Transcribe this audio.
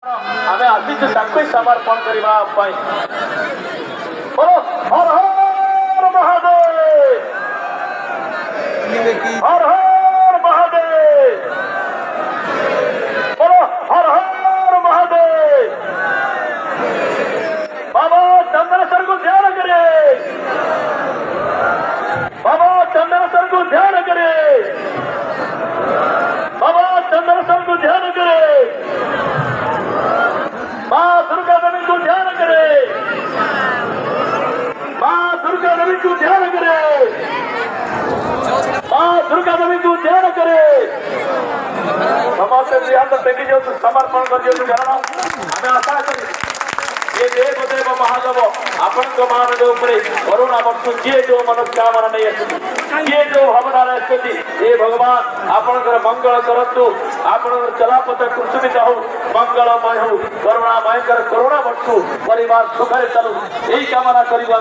आमे आसीଛୁ ତାକୁ ସମର୍ପଣ କରିବା ପାଇଁ। बोलो हर हर महादेव, हर हर महादेव, बोलो हर हर महादेव। बाबा चंद्रेश्वर को ध्यान करे, बाबा चंद्रेश्वर को ध्यान करे, बाबा चंद्रेश्वर को ध्यान करे, माँ दुर्गा देवी को ध्यान करे, माँ दुर्गा देवी को ध्यान करे, माँ दुर्गा देवी को ध्यान करे। समस्त हाथ टेकी जो समर्पण कर दियो कारण हमें आशा करी ये देव महादेव आपण मान ऊपर करुणा बर्षु जी जो मनोकामना नहीं आसती जी जो भावना आसती ये भगवान आपणकर मंगल करतु आपण चलापथ कुसुमित हो मंगलमय हो करुणामय करुणा बर्षु परिवार सुखरे चलू यही कामना करिबा।